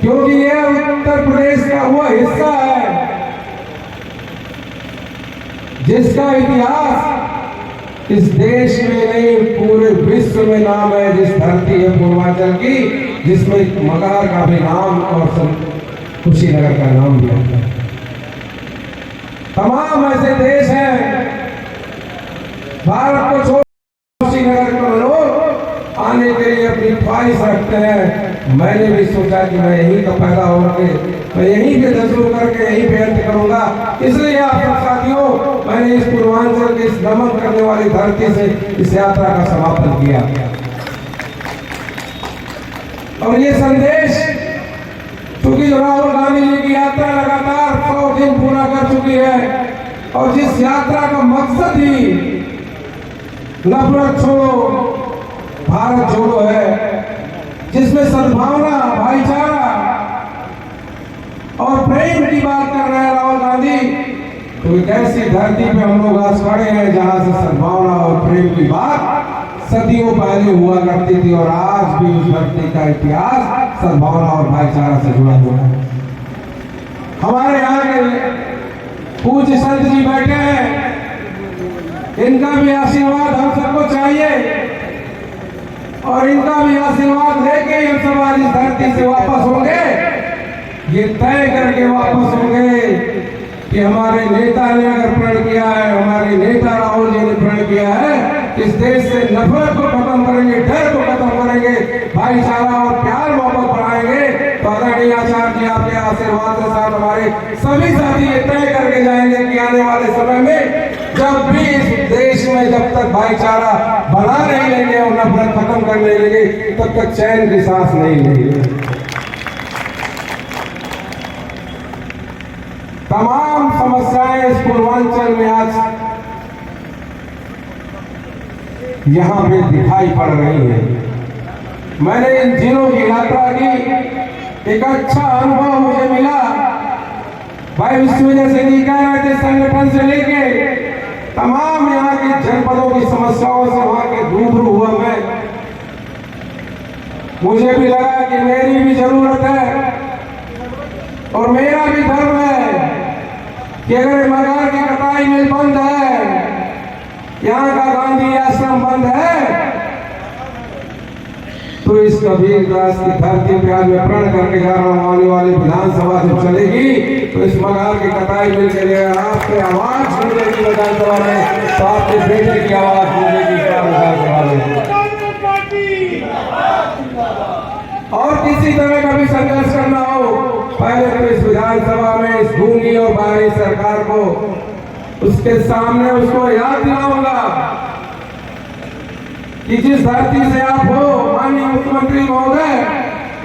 क्योंकि यह उत्तर प्रदेश का वो हिस्सा है जिसका इतिहास इस देश में नहीं पूरे विश्व में नाम है। जिस धरती है पूर्वांचल की, जिसमें मगहर का भी नाम और कुशीनगर का नाम भी आता है। तमाम ऐसे देश हैं भारत को छोड़ कुशीनगर को लोग आने के लिए अपनी ख्वाहिश रखते हैं। मैंने भी सोचा कि मैं यहीं का पैदा होकर मैं यहीं पे शुरू करके यहीं पे अंत करूंगा। इसलिए आप सब साथियों, मैंने इस पूर्वांचल के इस नमन करने वाली धरती से इस यात्रा का समापन किया। और ये संदेश, चूंकि राहुल गांधी जी की यात्रा लगातार 100 दिन पूरा कर चुकी है और जिस यात्रा का मकसद ही नफरत छोड़ो भारत जोड़ो है, जिसमें सद्भावना, भाईचारा और प्रेम की बात कर रहे हैं राहुल गांधी, तो एक ऐसी धरती पे हम लोग आज खड़े हैं जहां से सद्भावना और प्रेम की बात सदियों पहले हुआ करती थी और आज भी उस धरती का इतिहास सद्भावना और भाईचारा से जुड़ा हुआ है। हमारे यहाँ के पूज्य संत जी बैठे हैं, इनका भी आशीर्वाद हम सबको चाहिए और इनका भी आशीर्वाद लेके हम सब आज इस धरती से वापस होंगे। ये तय करके वापस होंगे कि हमारे नेता ने अगर प्रण किया है, हमारे नेता राहुल जी ने प्रण किया है, इस देश से नफरत को खत्म करेंगे, डर को खत्म करेंगे, भाईचारा और प्यार मोहब्बत बढ़ाएंगे। तो आदरणीय आचार्य जी आपके आशीर्वाद के साथ हमारे सभी साथी ये तय करके जाएंगे कि आने वाले समय में जब भी इस देश में जब तक भाईचारा बना नहीं लेंगे और नफरत खत्म कर नहीं लेंगे, तब तक चैन की सांस नहीं लेंगे। तमाम समस्याएं इस पूर्वांचल में आज यहां पे दिखाई पड़ रही है। मैंने इन जिलों की यात्रा की, एक अच्छा अनुभव मुझे मिला। भाई विश्वविजय सिंह जी कह रहे थे संगठन से लेके तमाम यहाँ के जनपदों की समस्याओं से वहां के रूबरू हुआ मैं। मुझे भी लगा कि मेरी भी जरूरत है और मेरा भी धर्म है कि अगर मगहर की कटाई मिल बंद है, यहाँ का गांधी आश्रम बंद है, तो इस कबीरदास की धरती पे आज मैं प्रण करके जा रहा हूँ, आने वाली विधानसभा जब चलेगी तो इस मगहर की कटाई मिल के लिए आपके आवाज सुनने की विधानसभा में, तो आपके बेटे की आवाज सुनने की विधानसभा में, और किसी तरह का भी संघर्ष करना हो, पहले तो इस विधानसभा में इस गूंगी और बाहरी सरकार को उसके सामने उसको याद दिलाऊंगा कि जिस धरती से आप हो माननीय मुख्यमंत्री महोदय,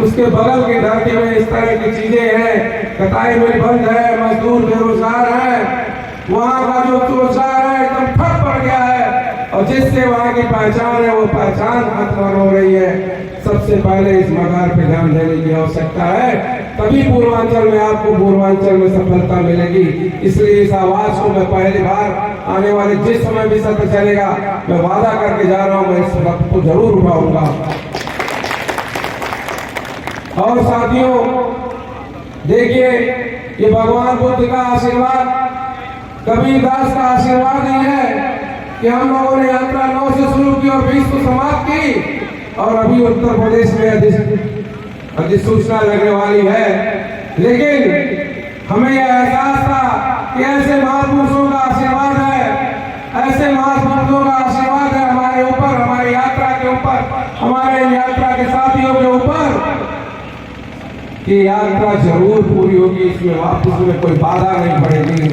उसके बगल की धरती में इस तरह की चीजें हैं, कटाई मिल बंद है, मजदूर बेरोजगार है, वहाँ का जो रोजगार है एकदम ठप पड़ गया है और जिससे वहाँ की पहचान है वो पहचान खत्म हो रही है। सबसे पहले इस मगहर पे ध्यान देने की आवश्यकता है, तभी पूर्वांचल में आपको पूर्वांचल में सफलता मिलेगी। इसलिए इस आवाज को मैं पहली बार आने वाले जिस समय भी सत्र चलेगा मैं वादा करके जा रहा हूं, मैं इस वक्त को जरूर उठाऊंगा। और साथियों देखिए, ये भगवान बुद्ध का आशीर्वाद, कबीरदास का आशीर्वाद ही है कि हम लोगों ने यात्रा 9 से शुरू की और 20 को समाप्त की और अभी उत्तर प्रदेश में अधिसूचना लगने वाली है। लेकिन हमें यह एहसास था कि ऐसे महापुरुषों का आशीर्वाद है, ऐसे महापुरुषों का आशीर्वाद है हमारे ऊपर, हमारी यात्रा के ऊपर, हमारे यात्रा के साथियों के ऊपर, कि यात्रा जरूर पूरी होगी, इसमें वापस में कोई बाधा नहीं पड़ेगी।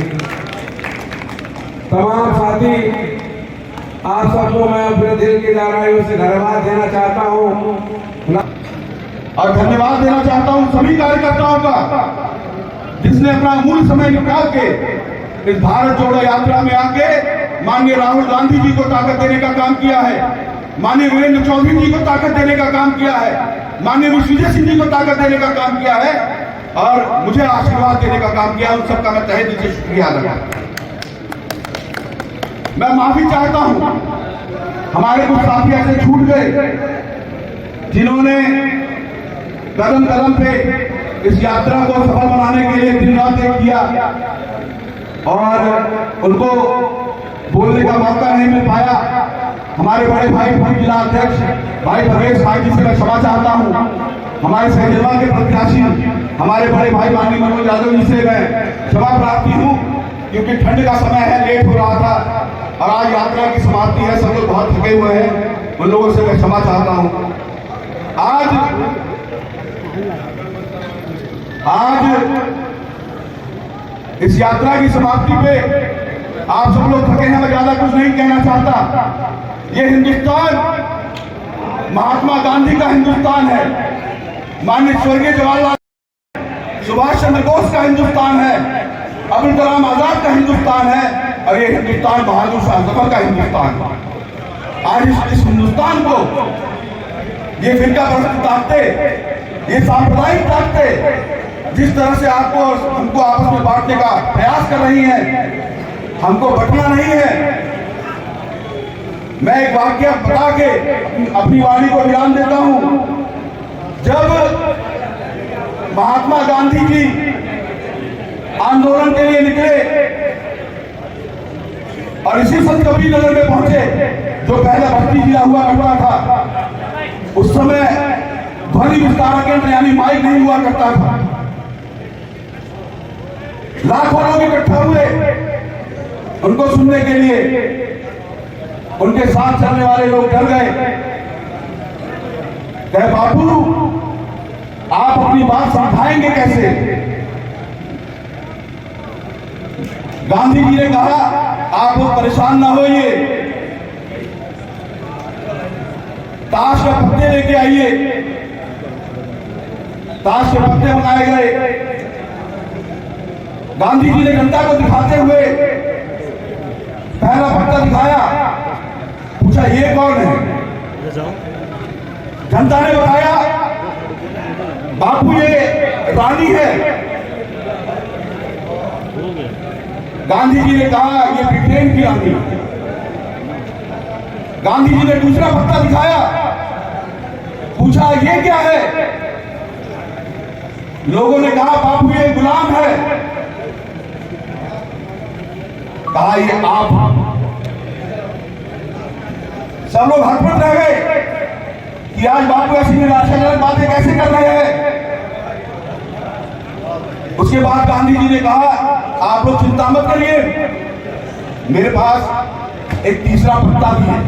तमाम साथी, आप सबको मैं अपने दिल की गहराइयों से धन्यवाद देना चाहता हूँ और धन्यवाद देना चाहता हूँ सभी कार्यकर्ताओं का जिसने अपना अमूल्य समय निकाल के इस भारत जोड़ो यात्रा में आके माननीय राहुल गांधी जी को ताकत देने का काम किया है, माननीय वीरेंद्र चौधरी जी को ताकत देने का काम किया है, माननीय विश्वविजय सिंह जी को ताकत देने का काम किया है और मुझे आशीर्वाद देने का काम किया। उन सबका मैं तहे दिल से शुक्रिया अदा करता हूं। मैं माफी चाहता हूं, हमारे कुछ साथी ऐसे छूट गए जिन्होंने कदम कदम पे इस यात्रा को सफल बनाने के लिए दिन रात एक किया और उनको बोलने का मौका नहीं मिल पाया। हमारे बड़े भाई पूर्व जिला अध्यक्ष भाई परवेश भाई जी से मैं क्षमा चाहता हूँ। हमारे सहजलवा के प्रत्याशी हमारे बड़े भाई माननीय मनोज यादव जी से मैं क्षमा प्रार्थी हूँ, क्योंकक्योंकि ठंड का समय है, लेट हो रहा था और आज यात्रा की समाप्ति है, सब लोग बहुत थके हुए हैं, उन लोगों से मैं क्षमा चाहता हूं। आज इस यात्रा की समाप्ति पे आप सब लोग थके हैं, मैं ज्यादा कुछ नहीं कहना चाहता। ये हिंदुस्तान महात्मा गांधी का हिंदुस्तान है, माननीय स्वर्गीय जवाहरलाल सुभाष चंद्र बोस का हिंदुस्तान है, अब्दुल कलाम आजाद का हिंदुस्तान है और ये हिंदुस्तान बहादुर शाह जफर का हिंदुस्तान है। आज इस हिंदुस्तान को ये फिरका परस्त ताकते, ये सांप्रदायिक ताकते जिस तरह से आपको और हमको आपस में बांटने का प्रयास कर रही हैं, हमको बंटना नहीं है। मैं एक वाक्य बता के अपनी वाणी को विराम देता हूं। जब महात्मा गांधी जी आंदोलन के लिए निकले और इसी संत कबीर नगर में पहुंचे, जो पहला भक्ति जिला हुआ करता था, उस समय ध्वनि विस्तारक यंत्र यानी माइक नहीं हुआ करता था। लाखों लोग इकट्ठा हुए उनको सुनने के लिए। उनके साथ चलने वाले लोग डर गए, कहे बापू आप अपनी बात समझाएंगे कैसे? गांधी जी ने कहा आप लोग परेशान ना होइए, ताश के पत्ते लेके आइए। ताश के पत्ते मंगाए गए। गांधी जी ने जनता को दिखाते हुए पहला पत्ता दिखाया, पूछा ये कौन है? जनता ने बताया बापू ये रानी है। गांधी जी ने कहा ये ब्रिटेन की रानी। गांधी जी ने दूसरा पत्ता दिखाया, पूछा ये क्या है? लोगों ने कहा बापू ये गुलाम है। कहा ये आप। सब लोग हड़बड़ रह गए कि आज बापू ऐसी निराशाजनक बातें कैसे कर रहे हैं। उसके बाद गांधी जी ने कहा आप लोग चिंता मत करिए, मेरे पास एक तीसरा पत्ता भी है।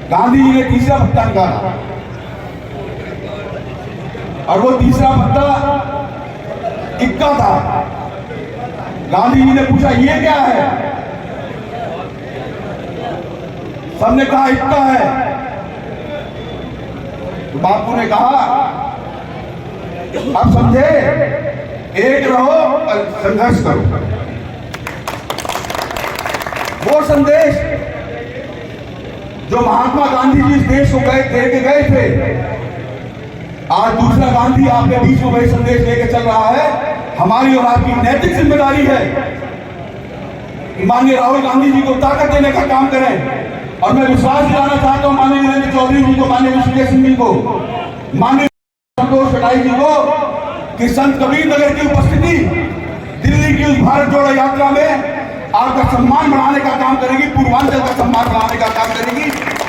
गांधी जी ने तीसरा पत्ता निकाला और वो तीसरा पत्ता इक्का था। गांधी जी ने पूछा ये क्या है? सबने कहा इक्का है। तो बापू ने कहा अब समझे, एक रहो और संघर्ष करो। वो संदेश जो महात्मा गांधी जी इस देश को दे के गए थे, आज दूसरा गांधी आपके बीच में वही संदेश लेके चल रहा है। हमारी और आपकी नैतिक जिम्मेदारी है कि माननीय राहुल गांधी जी को ताकत देने का काम करें। और मैं विश्वास दिलाना चाहता हूं माननीय नरेंद्र चौधरी जी को, माननीय विश्वेश्वर सिंह जी को, माननीय संतोष कटाई जी को कि संत कबीर नगर की उपस्थिति दिल्ली की उस भारत जोड़ो यात्रा में आपका सम्मान बढ़ाने का काम करेगी, पूर्वांचल का सम्मान बढ़ाने का काम करेगी।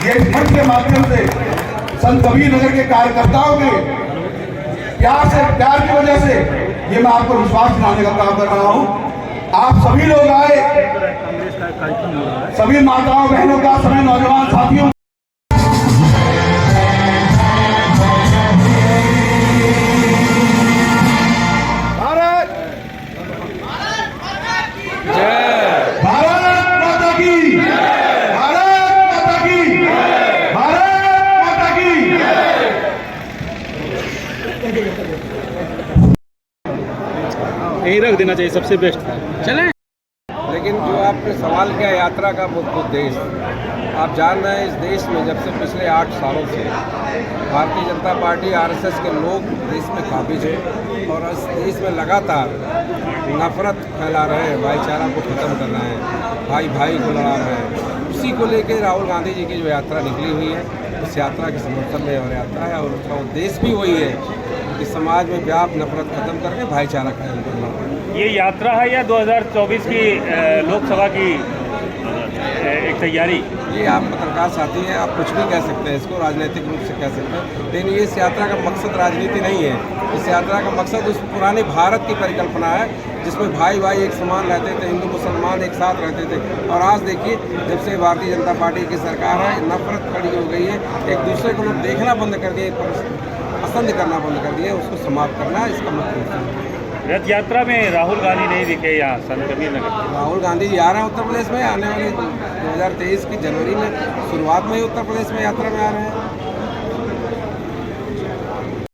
ये मंच के माध्यम से संत कबीर नगर के कार्यकर्ताओं के प्यार की वजह से ये मैं आपको विश्वास दिलाने का काम कर रहा हूं। आप सभी लोग आए, सभी माताओं बहनों का, सभी नौजवान साथियों यही रख देना चाहिए, सबसे बेस्ट चलें। लेकिन जो आपने सवाल किया यात्रा का मुख्य उद्देश्य, आप जान रहे हैं इस देश में जब से पिछले 8 सालों से भारतीय जनता पार्टी आरएसएस के लोग देश में काबिज है और इस देश में लगातार नफरत फैला रहे हैं, भाईचारा को ख़त्म कर रहे हैं, भाई भाई को लड़ा रहे हैं। उसी को लेकर राहुल गांधी जी की जो यात्रा निकली हुई है, उस यात्रा के समर्थन में और यात्रा है, और उसका उद्देश्य भी वही है कि समाज में व्याप्त नफरत खत्म करके भाईचारा कायम करना। ये यात्रा है या 2024 की लोकसभा की एक तैयारी? ये आप पत्रकार साथी हैं, आप कुछ भी कह सकते हैं, इसको राजनीतिक रूप से कह सकते हैं, लेकिन ये इस यात्रा का मकसद राजनीति नहीं है। इस यात्रा का मकसद उस पुराने भारत की परिकल्पना है जिसमें भाई भाई एक समान रहते थे, हिंदू मुसलमान एक साथ रहते थे। और आज देखिए, जब से भारतीय जनता पार्टी की सरकार है, नफरत खड़ी हो गई है, एक दूसरे को लोग देखना बंद कर दिए, पसंद करना बंद कर दिए, उसको समाप्त करना इसका मतलब। रथ यात्रा में राहुल गांधी नहीं दिखे यहाँ संत कबीर नगर। राहुल गांधी जी आ रहे हैं उत्तर प्रदेश में, आने वाले 2023 की जनवरी में शुरुआत में ही उत्तर प्रदेश में यात्रा में आ रहे हैं।